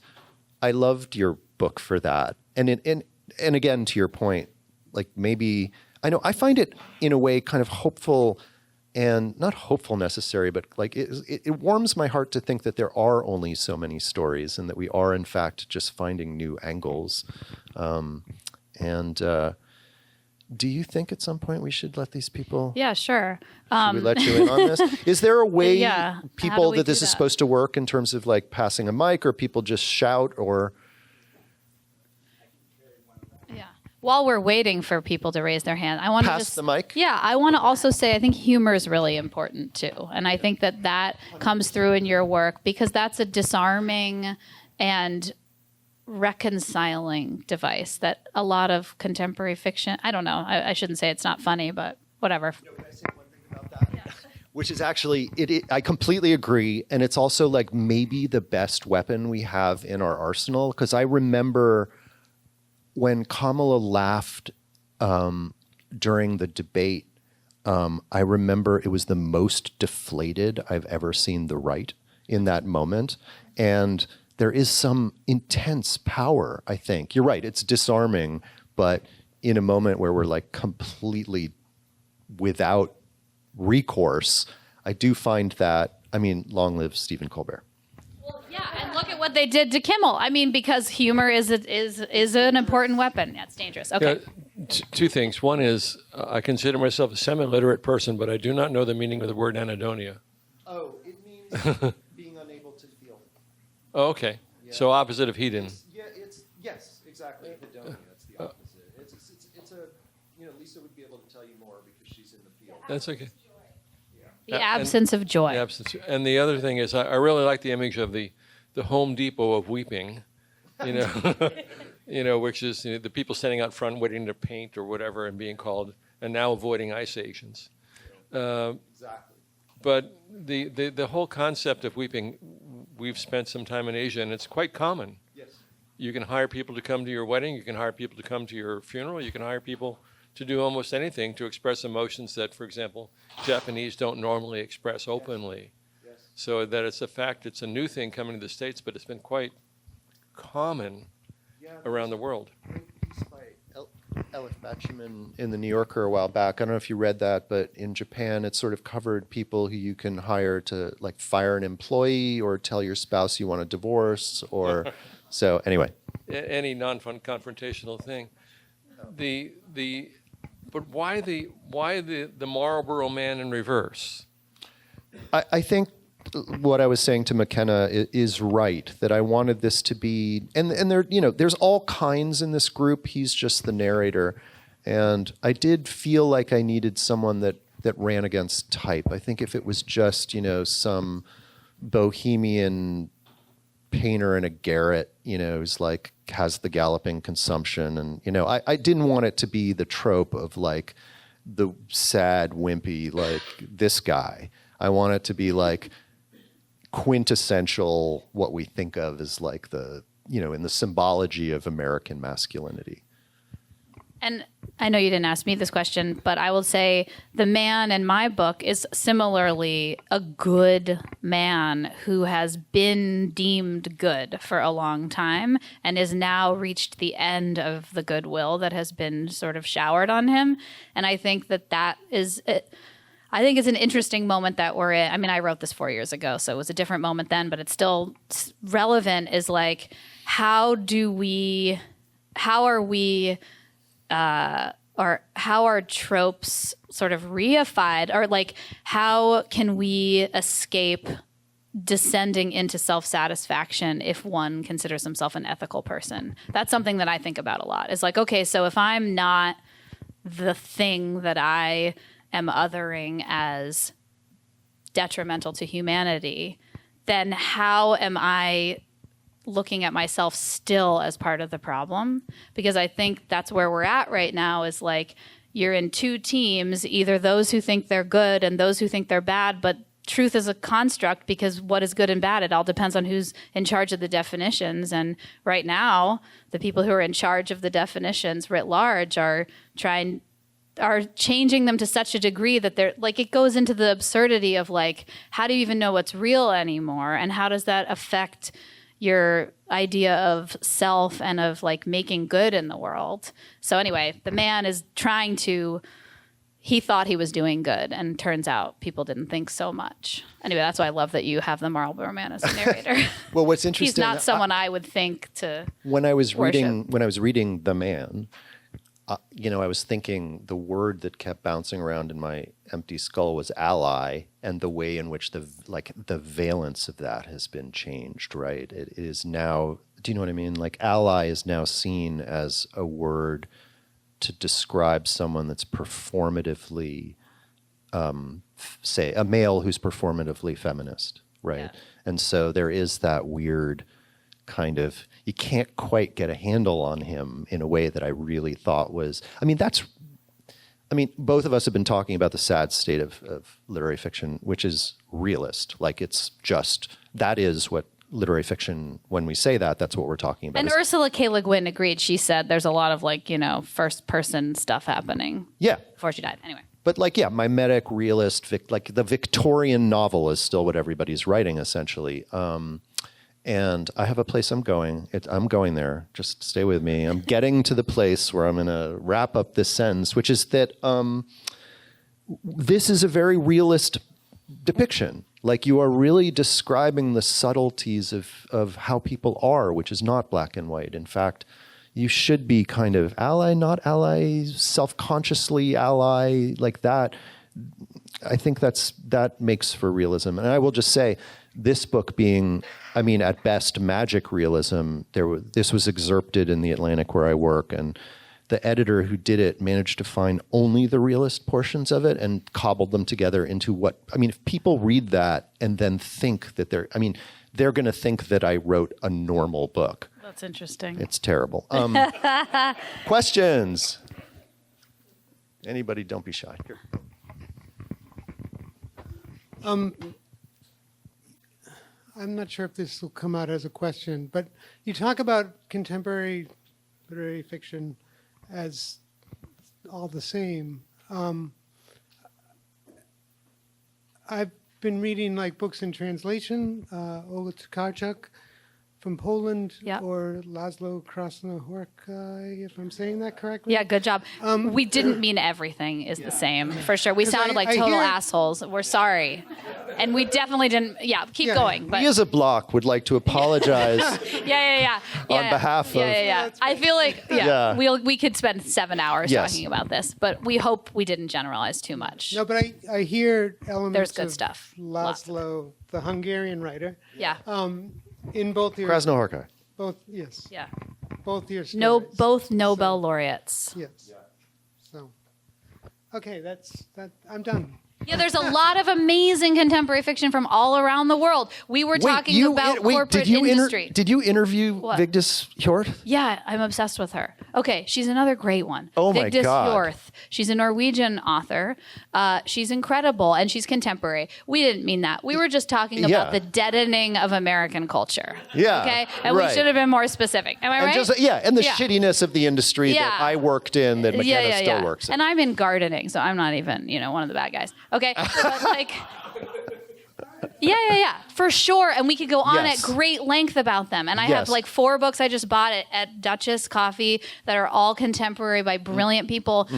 I loved your book for that. And again, to your point, like maybe, I find it in a way kind of hopeful and not hopeful necessary, but like it warms my heart to think that there are only so many stories and that we are in fact just finding new angles. Do you think at some point we should let these people? Yeah, sure. Should we let you in on this? Is there a way people that this is that? supposed to work in terms of like passing a mic, or people just shout, or? While we're waiting for people to raise their hand, I want to pass the mic. Yeah, I want to also say I think humor is really important too, and I think that comes through in your work because that's a disarming and reconciling device that a lot of contemporary fiction. I don't know. I shouldn't say it's not funny, but whatever. Can I say one thing about that? Yeah. Which is actually, I completely agree. And it's also like maybe the best weapon we have in our arsenal. Because I remember when Kamala laughed during the debate, I remember it was the most deflated I've ever seen the right in that moment. And there is some intense power, I think. You're right, it's disarming, but in a moment where we're like completely without recourse, I do find that, I mean, long live Stephen Colbert. Well, yeah, and look at what they did to Kimmel. I mean, because humor is an important weapon. That's dangerous. Okay. Yeah, two things. One is I consider myself a semi-literate person, but I do not know the meaning of the word anhedonia. Oh, it means being unable to feel. Oh, okay. Yeah. So opposite of hedon. Yes, exactly. Hedonia, that's the opposite. It's a, Lisa would be able to tell you more because she's in the field. That's okay. The absence of joy. The absence. And the other thing is I really like the image of the Home Depot of weeping, which is the people standing out front waiting to paint or whatever and being called, and now avoiding ice agents. Exactly. But the whole concept of weeping, we've spent some time in Asia, and it's quite common. Yes. You can hire people to come to your wedding. You can hire people to come to your funeral. You can hire people to do almost anything to express emotions that, for example, Japanese don't normally express openly. Yes. So that it's a fact, it's a new thing coming to the States, but it's been quite common around the world. Great piece by Elif Batuman in the New Yorker a while back. I don't know if you read that, but in Japan, it sort of covered people who you can hire to like fire an employee or tell your spouse you want a divorce or so anyway. Any non-confrontational thing. But why the Marlboro Man in reverse? I think what I was saying to Makenna is right, that I wanted this to be, and there, there's all kinds in this group. He's just the narrator. And I did feel like I needed someone that ran against type. I think if it was just, some bohemian painter in a garret, who's like has the galloping consumption, and I didn't want it to be the trope of like the sad wimpy like this guy. I want it to be like quintessential what we think of as like the in the symbology of American masculinity. And I know you didn't ask me this question, but I will say the man in my book is similarly a good man who has been deemed good for a long time and has now reached the end of the goodwill that has been sort of showered on him. And I think that is I think it's an interesting moment that we're in. I mean, I wrote this 4 years ago, so it was a different moment then, but it's still relevant, is like, how are tropes sort of reified, or like how can we escape descending into self-satisfaction if one considers himself an ethical person? That's something that I think about a lot. It's like, okay, so if I'm not the thing that I am othering as detrimental to humanity, then how am I looking at myself still as part of the problem? Because I think that's where we're at right now, is like you're in two teams, either those who think they're good and those who think they're bad, but truth is a construct, because what is good and bad, it all depends on who's in charge of the definitions. And right now, the people who are in charge of the definitions writ large are changing them to such a degree that they're like, it goes into the absurdity of like, how do you even know what's real anymore? And how does that affect your idea of self and of like making good in the world? So anyway, the man is he thought he was doing good, and turns out people didn't think so much. Anyway, that's why I love that you have the Marlboro Man as a narrator. Well, what's interesting, he's not someone I would think to when I was worship. reading The Man, I was thinking the word that kept bouncing around in my empty skull was ally, and the way in which the valence of that has been changed, right? It is now, do you know what I mean? Like ally is now seen as a word to describe someone that's performatively, say, a male who's performatively feminist, right? Yeah. And so there is that weird kind of, you can't quite get a handle on him in a way that I really thought was, I mean, I mean, both of us have been talking about the sad state of literary fiction, which is realist. Like it's just, that is what literary fiction, when we say that, that's what we're talking about. And Ursula K. Le Guin agreed. She said there's a lot of like, first person stuff happening. Yeah. Before she died. Anyway. But like, yeah, mimetic, realist, like the Victorian novel is still what everybody's writing essentially. And I have a place I'm going. I'm going there. Just stay with me. I'm getting to the place where I'm going to wrap up this sentence, which is that this is a very realist depiction. Like you are really describing the subtleties of how people are, which is not black and white. In fact, you should be kind of ally, not ally, self-consciously ally, like that. I think that makes for realism. And I will just say, this book being, I mean, at best, magic realism, this was excerpted in The Atlantic where I work, and the editor who did it managed to find only the realist portions of it and cobbled them together into what, I mean, if people read that and then think that they're going to think that I wrote a normal book. That's interesting. It's terrible. Questions? Anybody, don't be shy. Here. I'm not sure if this will come out as a question, but you talk about contemporary literary fiction as all the same. I've been reading like books in translation, Olga Tokarczuk from Poland, Yep. or Laszlo Krasnohorka, if I'm saying that correctly. Yeah, good job. We didn't mean everything is the same, for sure. We 'Cause sounded like I total hear- assholes. We're sorry. And we definitely didn't, keep Yeah. going. But We as a block would like to apologize. yeah. On behalf of- Yeah. I feel like, Yeah. we could spend 7 hours Yes. talking about this, but we hope we didn't generalize too much. No, but I hear elements There's good of stuff. Lots of Laszlo, the Hungarian writer, Yeah. in both your Krasnohorka. yes, Yeah. both your No, stories. both Nobel laureates. Yes. So, okay, I'm done. Yeah, there's a lot of amazing contemporary fiction from all around the world. We were talking about corporate industry. Did you interview What? Vigdis Hjorth? Yeah, I'm obsessed with her. Okay, she's another great one. Oh my Vigdis God. Hjorth. She's a Norwegian author. She's incredible, and she's contemporary. We didn't mean that. We were just talking about Yeah. the deadening of American culture. Yeah, Okay, and right. we should have been more specific. Am I And right? just and the Yeah. shittiness of the industry Yeah. that I worked in, that McKenna still works in. And I'm in gardening, so I'm not even, one of the bad guys. Okay, but like, yeah, for sure. And we could go on Yes. at great length about them. And I have Yes. like 4 books I just bought at Duchess Coffee that are all contemporary by brilliant people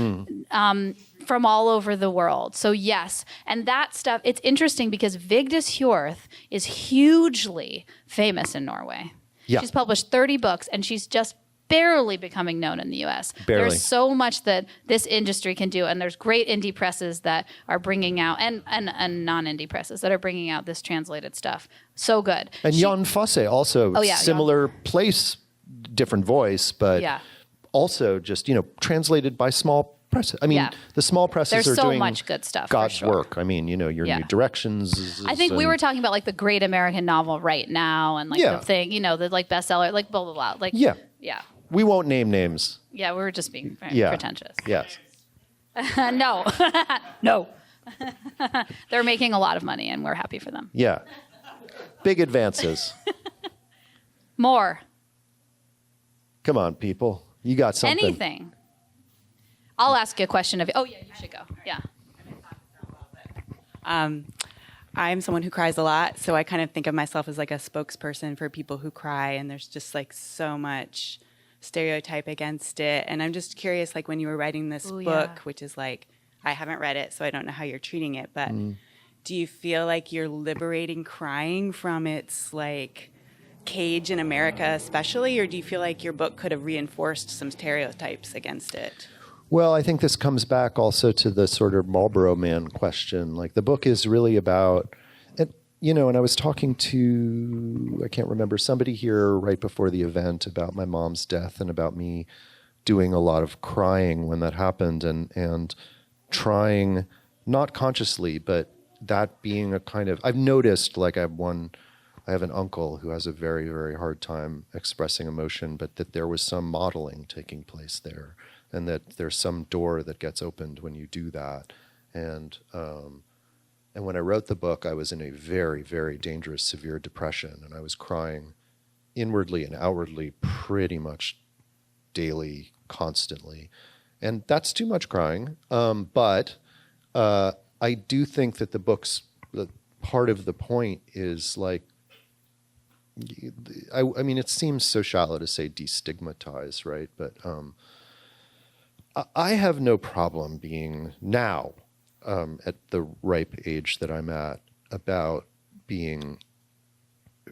from all over the world. So yes, and that stuff, it's interesting because Vigdis Hjorth is hugely famous in Norway. Yeah. She's published 30 books, and she's just barely becoming known in the U.S. Barely. There's so much that this industry can do, and there's great indie presses that are bringing out, and non-indie presses that are bringing out this translated stuff. So good. And Jan Fosse also Oh, yeah, similar place, different voice, but Yeah. also just translated by small presses. I mean, Yeah. the small presses There's are so doing much good stuff, for God's sure. work. I mean, your Yeah. New Directions. I think we were talking about like the great American novel right now, and like Yeah. the thing, the like bestseller, like blah blah blah. Like Yeah. yeah. We won't name names. Yeah, we were just being Yeah. pretentious. Yes. No. No. They're making a lot of money, and we're happy for them. Yeah. Big advances. More. Come on, people. You got something. Anything. I'll ask you a question of you. Oh, yeah, you should go. Yeah. I'm someone who cries a lot, so I kind of think of myself as like a spokesperson for people who cry, and there's just like so much stereotype against it. And I'm just curious, like when you were writing this Ooh, book, yeah. which is like, I haven't read it, so I don't know how you're treating it, but do you feel like you're liberating crying from its like cage in America especially, or do you feel like your book could have reinforced some stereotypes against it? Well, I think this comes back also to the sort of Marlboro Man question. Like the book is really about, and I was talking to, I can't remember, somebody here right before the event about my mom's death and about me doing a lot of crying when that happened and trying, not consciously, but that being a kind of, I've noticed like I I have an uncle who has a very, very hard time expressing emotion, but that there was some modeling taking place there, and that there's some door that gets opened when you do that. And when I wrote the book, I was in a very, very dangerous, severe depression, and I was crying inwardly and outwardly pretty much daily, constantly. And that's too much crying. But I do think that the part of the point is like, I mean, it seems so shallow to say destigmatize, right? But I have no problem being now, at the ripe age that I'm at, about being,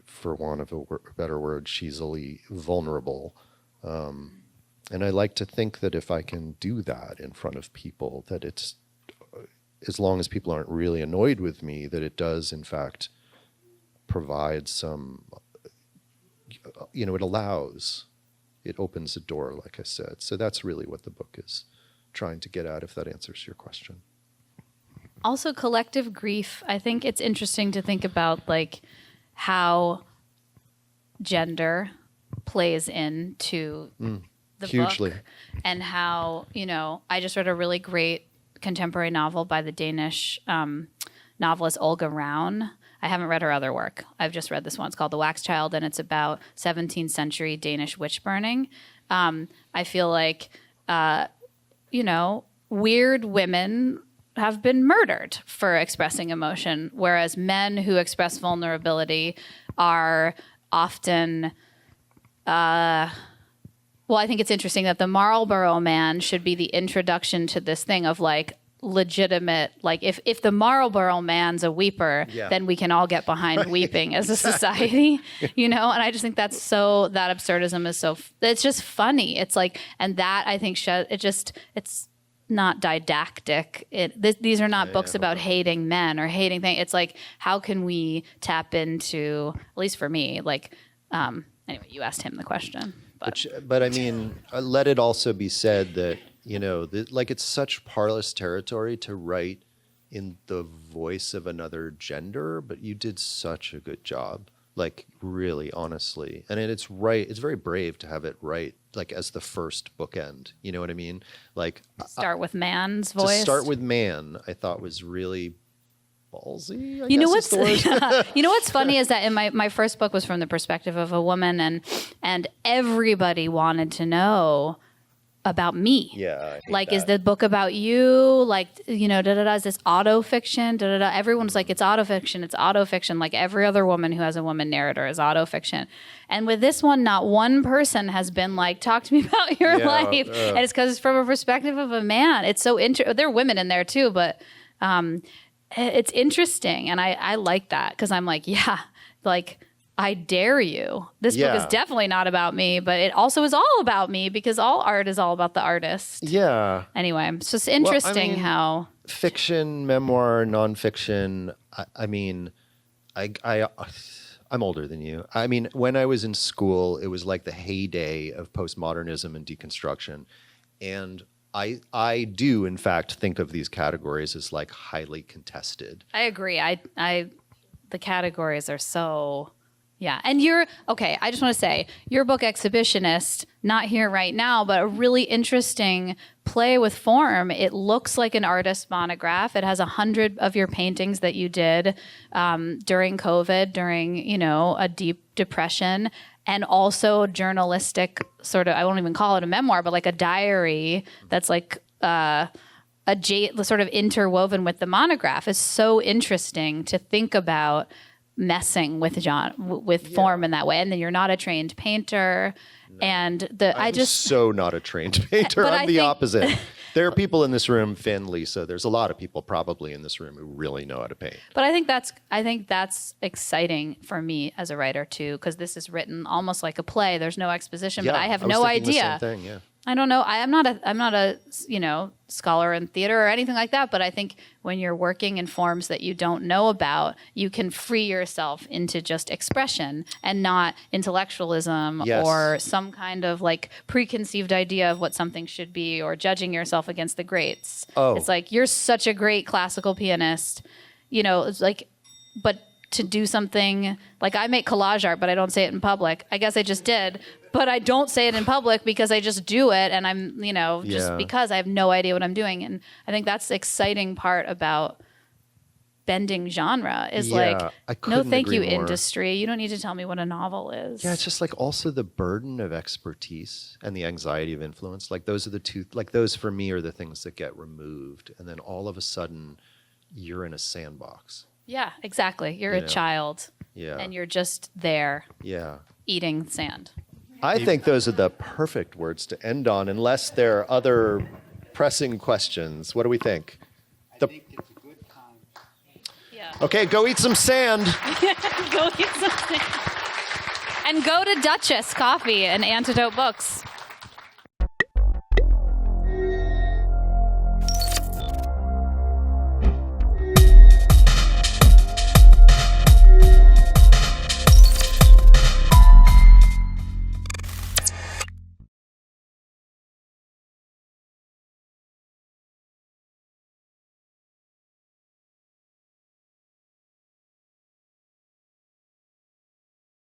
for want of a better word, cheesily vulnerable. And I like to think that if I can do that in front of people, that it's, as long as people aren't really annoyed with me, that it does, in fact, provide some, it allows, it opens a door, like I said. So that's really what the book is trying to get at, if that answers your question. Also, collective grief. I think it's interesting to think about like how gender plays into the hugely. book, and how, I just read a really great contemporary novel by the Danish novelist Olga Raun. I haven't read her other work. I've just read this one. It's called The Wax Child, and it's about 17th century Danish witch burning. I feel like, weird women have been murdered for expressing emotion, whereas men who express vulnerability are often... Well, I think it's interesting that the Marlborough Man should be the introduction to this thing of like legitimate, like if the Marlborough Man's a weeper, then we can all get behind weeping as a society, and I just think that absurdism is it's just funny. It's like, and that I think it's not didactic. These are not books about hating men or hating things. It's like, how can we tap into, at least for me, like, anyway, you asked him the question. But I mean, let it also be said that, like it's such parlous territory to write in the voice of another gender, but you did such a good job, like really, honestly. And it's very brave to have it right, like as the first bookend, you know what I mean? Like start with man's voice. To start with man, I thought was really ballsy. You know what's funny is that in my first book was from the perspective of a woman, and everybody wanted to know about me. Yeah. Like, is the book about you? Like, is this auto fiction? Everyone's like, it's auto fiction. It's auto fiction. Like every other woman who has a woman narrator is auto fiction. And with this one, not one person has been like, talk to me about your life. And it's because it's from a perspective of a man. It's so there are women in there too, but it's interesting. And I like that because I'm like, I dare you. This book is definitely not about me, but it also is all about me because all art is all about the artist. Yeah. Anyway, it's just interesting how... Fiction, memoir, nonfiction, I'm older than you. I mean, when I was in school, it was like the heyday of postmodernism and deconstruction. And I do, in fact, think of these categories as like highly contested. I agree. The categories are so... Yeah. And I just want to say, your book Exhibitionist, not here right now, but a really interesting play with form. It looks like an artist monograph. It has 100 of your paintings that you did during COVID, during, a deep depression, and also journalistic sort of, I won't even call it a memoir, but like a diary that's like sort of interwoven with the monograph. Is so interesting to think about messing with form in that way. And then you're not a trained painter. No. And I'm so not a trained painter. I'm the opposite. There are people in this room, Finn, Lisa, there's a lot of people probably in this room who really know how to paint. But I think that's exciting for me as a writer too, because this is written almost like a play. There's no exposition, but I have no idea. The same thing, yeah. I don't know. I'm not a scholar in theater or anything like that. But I think when you're working in forms that you don't know about, you can free yourself into just expression and not intellectualism or some kind of like preconceived idea of what something should be or judging yourself against the greats. Oh. It's like, you're such a great classical pianist, it's like, but to do something like I make collage art, but I don't say it in public. I guess I just did, but I don't say it in public because I just do it. And I'm, just because I have no idea what I'm doing. And I think that's the exciting part about bending genre is I no, couldn't thank you, agree more. industry. You don't need to tell me what a novel is. Yeah, it's just like also the burden of expertise and the anxiety of influence. Like those are the two, like those for me are the things that get removed. And then all of a sudden you're in a sandbox. Yeah, exactly. You're a child. Yeah. And you're just there Yeah. eating sand. I think those are the perfect words to end on, unless there are other pressing questions. What do we think? I think it's a good time. Yeah. Okay, go eat some sand. Go get something. And go to Duchess Coffee and Antidote Books.